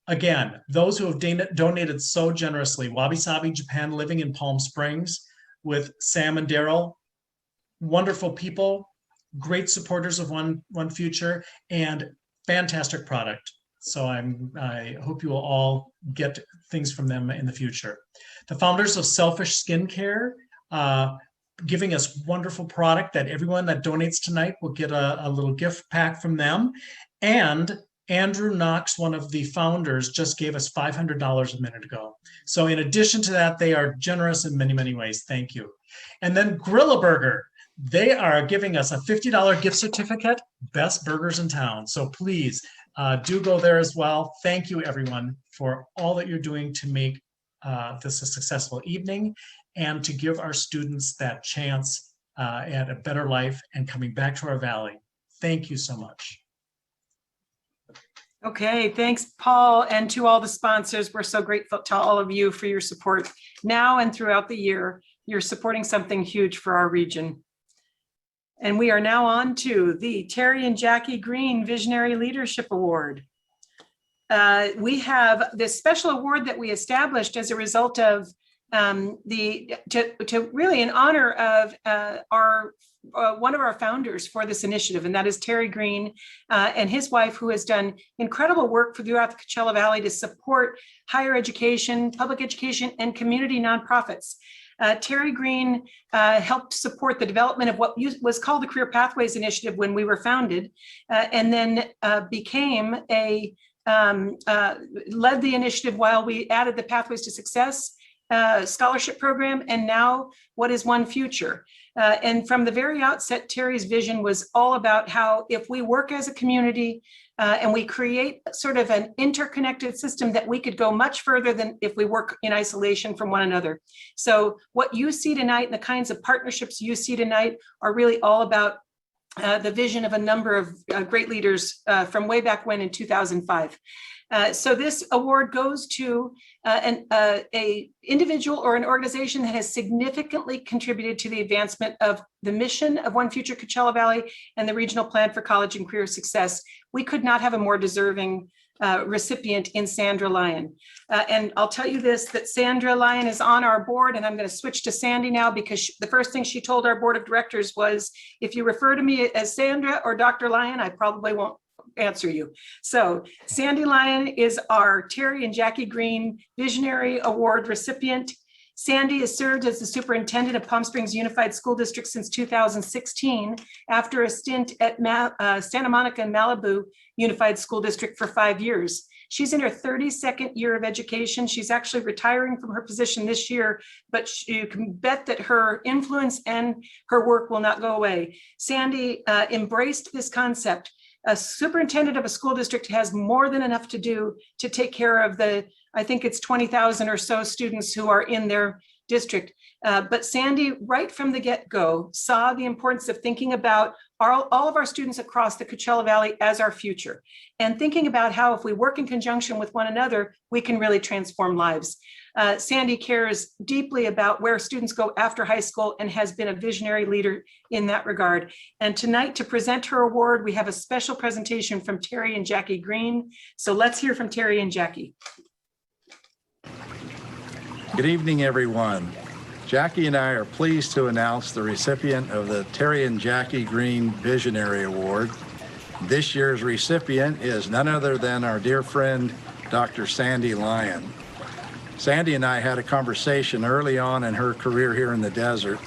again, those who have donated so generously, Wabi Sabi Japan Living in Palm Springs with Sam and Daryl, wonderful people, great supporters of One Future, and fantastic product. So I hope you will all get things from them in the future. The founders of Selfish Skincare, giving us wonderful product that everyone that donates tonight will get a little gift pack from them. And Andrew Knox, one of the founders, just gave us $500 a minute ago. So in addition to that, they are generous in many, many ways. Thank you. And then Grilla Burger, they are giving us a $50 gift certificate, best burgers in town. So please do go there as well. Thank you, everyone, for all that you're doing to make this a successful evening and to give our students that chance at a better life and coming back to our Valley. Thank you so much. Okay, thanks, Paul, and to all the sponsors. We're so grateful to all of you for your support now and throughout the year. You're supporting something huge for our region. And we are now on to the Terry and Jackie Green Visionary Leadership Award. We have this special award that we established as a result of to really in honor of our one of our founders for this initiative, and that is Terry Green and his wife, who has done incredible work throughout the Coachella Valley to support higher education, public education, and community nonprofits. Terry Green helped support the development of what was called the Career Pathways Initiative when we were founded, and then became led the initiative while we added the Pathways to Success scholarship program, and now what is One Future. And from the very outset, Terry's vision was all about how if we work as a community and we create sort of an interconnected system, that we could go much further than if we work in isolation from one another. So what you see tonight and the kinds of partnerships you see tonight are really all about the vision of a number of great leaders from way back when in 2005. So this award goes to an individual or an organization that has significantly contributed to the advancement of the mission of One Future Coachella Valley and the regional plan for college and career success. We could not have a more deserving recipient in Sandra Lyon. And I'll tell you this, that Sandra Lyon is on our board, and I'm going to switch to Sandy now, because the first thing she told our board of directors was, if you refer to me as Sandra or Dr. Lyon, I probably won't answer you. So Sandy Lyon is our Terry and Jackie Green Visionary Award recipient. Sandy has served as the superintendent of Palm Springs Unified School District since 2016, after a stint at Santa Monica and Malibu Unified School District for 5 years. She's in her 32nd year of education. She's actually retiring from her position this year, but you can bet that her influence and her work will not go away. Sandy embraced this concept. A superintendent of a school district has more than enough to do to take care of the, I think it's 20,000 or so students who are in their district. But Sandy, right from the get-go, saw the importance of thinking about all of our students across the Coachella Valley as our future, and thinking about how if we work in conjunction with one another, we can really transform lives. Sandy cares deeply about where students go after high school and has been a visionary leader in that regard. And tonight, to present her award, we have a special presentation from Terry and Jackie Green. So let's hear from Terry and Jackie. Good evening, everyone. Jackie and I are pleased to announce the recipient of the Terry and Jackie Green Visionary Award. This year's recipient is none other than our dear friend, Dr. Sandy Lyon. Sandy and I had a conversation early on in her career here in the desert,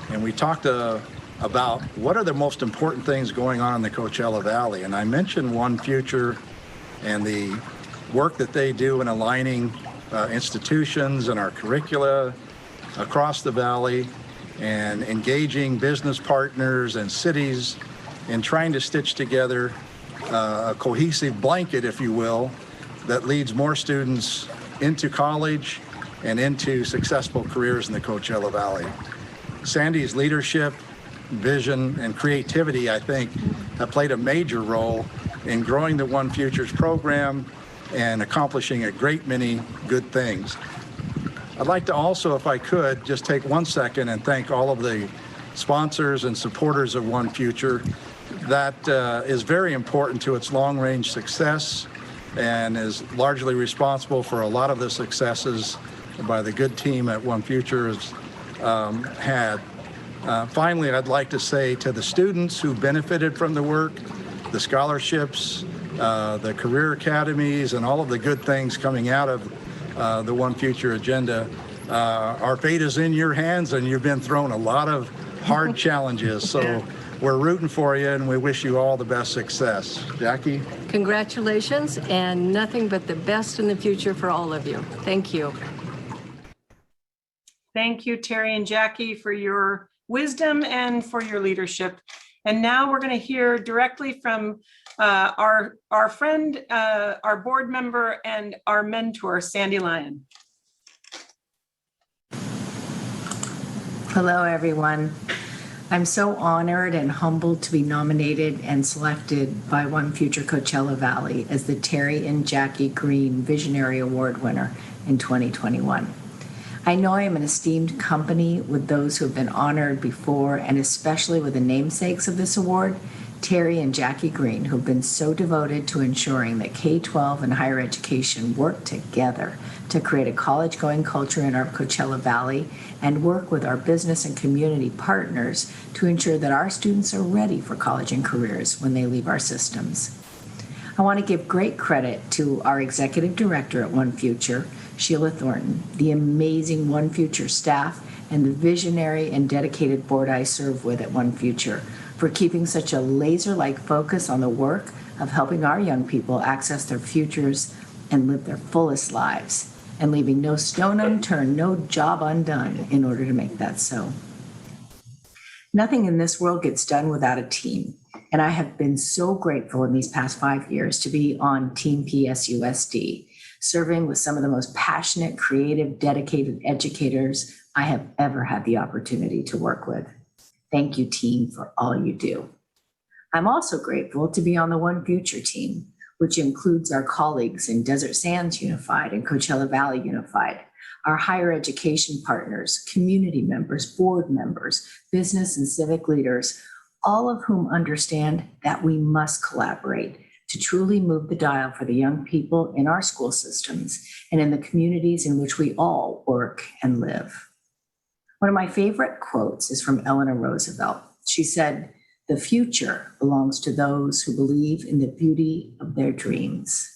and we talked about what are the most important things going on in the Coachella Valley. And I mentioned One Future and the work that they do in aligning institutions and our curricula across the valley, and engaging business partners and cities in trying to stitch together a cohesive blanket, if you will, that leads more students into college and into successful careers in the Coachella Valley. Sandy's leadership, vision, and creativity, I think, have played a major role in growing the One Futures program and accomplishing a great many good things. I'd like to also, if I could, just take 1 second and thank all of the sponsors and supporters of One Future. That is very important to its long-range success and is largely responsible for a lot of the successes by the good team at One Future has had. Finally, I'd like to say to the students who benefited from the work, the scholarships, the career academies, and all of the good things coming out of the One Future agenda, our fate is in your hands, and you've been thrown a lot of hard challenges. So we're rooting for you, and we wish you all the best success. Jackie? Congratulations, and nothing but the best in the future for all of you. Thank you. Thank you, Terry and Jackie, for your wisdom and for your leadership. And now we're going to hear directly from our friend, our board member, and our mentor, Sandy Lyon. Hello, everyone. I'm so honored and humbled to be nominated and selected by One Future Coachella Valley as the Terry and Jackie Green Visionary Award winner in 2021. I know I am an esteemed company with those who have been honored before, and especially with the namesakes of this award, Terry and Jackie Green, who've been so devoted to ensuring that K-12 and higher education work together to create a college-going culture in our Coachella Valley and work with our business and community partners to ensure that our students are ready for college and careers when they leave our systems. I want to give great credit to our executive director at One Future, Sheila Thornton, the amazing One Future staff, and the visionary and dedicated board I serve with at One Future for keeping such a laser-like focus on the work of helping our young people access their futures and live their fullest lives, and leaving no stone unturned, no job undone in order to make that so. Nothing in this world gets done without a team, and I have been so grateful in these past 5 years to be on Team PSUSD, serving with some of the most passionate, creative, dedicated educators I have ever had the opportunity to work with. Thank you, team, for all you do. I'm also grateful to be on the One Future team, which includes our colleagues in Desert Sands Unified and Coachella Valley Unified, our higher education partners, community members, board members, business and civic leaders, all of whom understand that we must collaborate to truly move the dial for the young people in our school systems and in the communities in which we all work and live. One of my favorite quotes is from Eleanor Roosevelt. She said, "The future belongs to those who believe in the beauty of their dreams."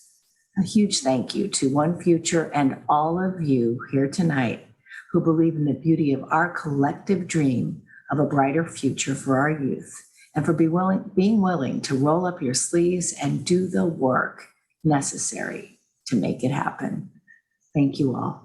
A huge thank you to One Future and all of you here tonight who believe in the beauty of our collective dream of a brighter future for our youth, and for being willing to roll up your sleeves and do the work necessary to make it happen. Thank you all.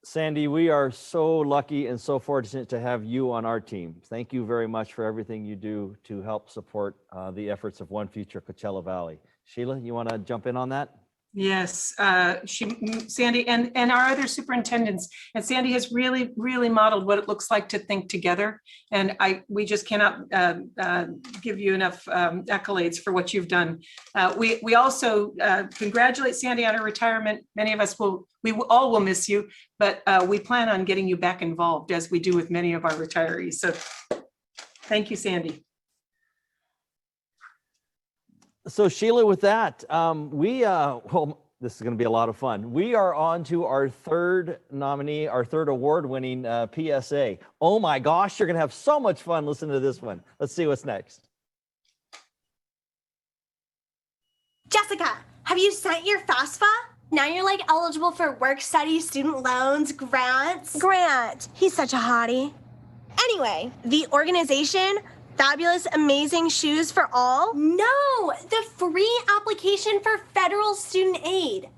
Sandy, we are so lucky and so fortunate to have you on our team. Thank you very much for everything you do to help support the efforts of One Future Coachella Valley. Sheila, you want to jump in on that? Yes, Sandy and our other superintendents. And Sandy has really, really modeled what it looks like to think together. And we just cannot give you enough accolades for what you've done. We also congratulate Sandy on her retirement. Many of us we all will miss you, but we plan on getting you back involved as we do with many of our retirees. So thank you, Sandy. So Sheila, with that, well, this is going to be a lot of fun. We are on to our third nominee, our third award-winning PSA. Oh my gosh, you're going to have so much fun listening to this one. Let's see what's next. Jessica, have you sent your FAFSA? Now you're like eligible for work study, student loans, grants. Grant, he's such a hottie. Anyway, the organization, Fabulous Amazing Shoes for All? No, the free application for federal student aid.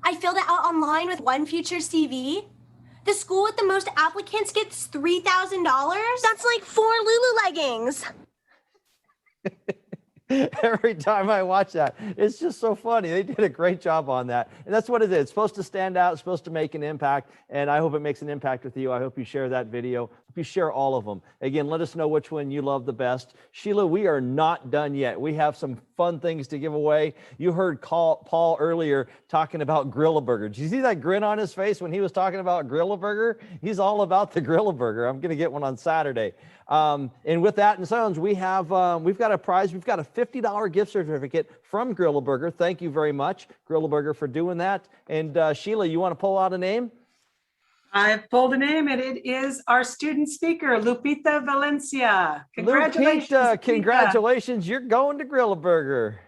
I filled it out online with One Future CV. The school with the most applicants gets $3,000. That's like 4 Lulu leggings. Every time I watch that, it's just so funny. They did a great job on that. And that's what it is. It's supposed to stand out. It's supposed to make an impact. And I hope it makes an impact with you. I hope you share that video. Hope you share all of them. Again, let us know which one you love the best. Sheila, we are not done yet. We have some fun things to give away. You heard Paul earlier talking about Grill-A-Burger. Did you see that grin on his face when he was talking about Grill-A-Burger? He's all about the Grill-A-Burger. I'm going to get one on Saturday. And with that and sounds, we've got a prize. We've got a $50 gift certificate from Grill-A-Burger. Thank you very much, Grill-A-Burger, for doing that. And Sheila, you want to pull out a name? I've pulled a name, and it is our student speaker, Lupita Valencia. Congratulations. Lupita, congratulations. You're going to Grill-A-Burger.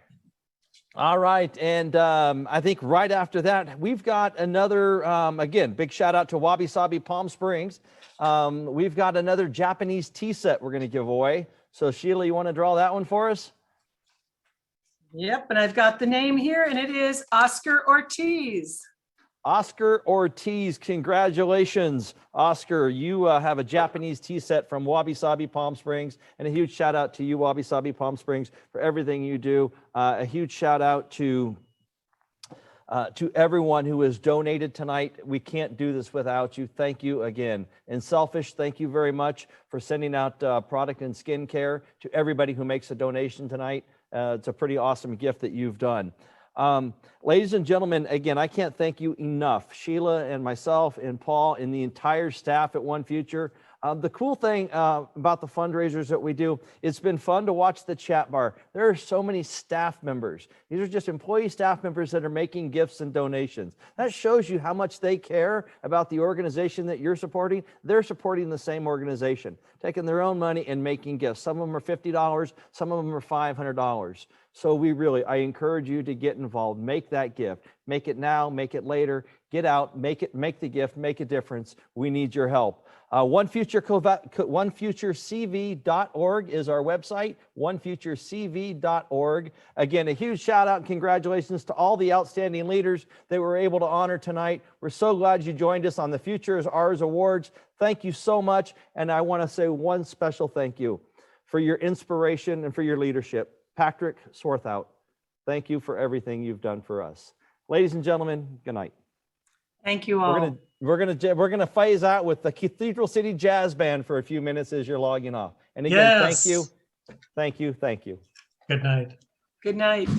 All right. And I think right after that, we've got another, again, big shout out to Wabi Sabi Palm Springs. We've got another Japanese tea set we're going to give away. So Sheila, you want to draw that one for us? Yep. And I've got the name here, and it is Oscar Ortiz. Oscar Ortiz, congratulations. Oscar, you have a Japanese tea set from Wabi Sabi Palm Springs, and a huge shout out to you, Wabi Sabi Palm Springs, for everything you do. A huge shout out to everyone who has donated tonight. We can't do this without you. Thank you again. And Selfish, thank you very much for sending out product and skincare to everybody who makes a donation tonight. It's a pretty awesome gift that you've done. Ladies and gentlemen, again, I can't thank you enough. Sheila and myself and Paul and the entire staff at One Future, The cool thing about the fundraisers that we do, it's been fun to watch the chat bar. There are so many staff members. These are just employee staff members that are making gifts and donations. That shows you how much they care about the organization that you're supporting. They're supporting the same organization, taking their own money and making gifts. Some of them are $50, some of them are $500. So I encourage you to get involved. Make that gift. Make it now, make it later. Get out, make the gift, make a difference. We need your help. OneFutureCV.org is our website, OneFutureCV.org. Again, a huge shout out and congratulations to all the outstanding leaders that we're able to honor tonight. We're so glad you joined us on the Future is Ours Awards. Thank you so much. And I want to say one special thank you for your inspiration and for your leadership. Patrick Swarthout, thank you for everything you've done for us. Ladies and gentlemen, good night. Thank you all. We're gonna phase out with the Cathedral City Jazz Band for a few minutes as you're logging off. And again, Yes. thank you. Good night. Good night.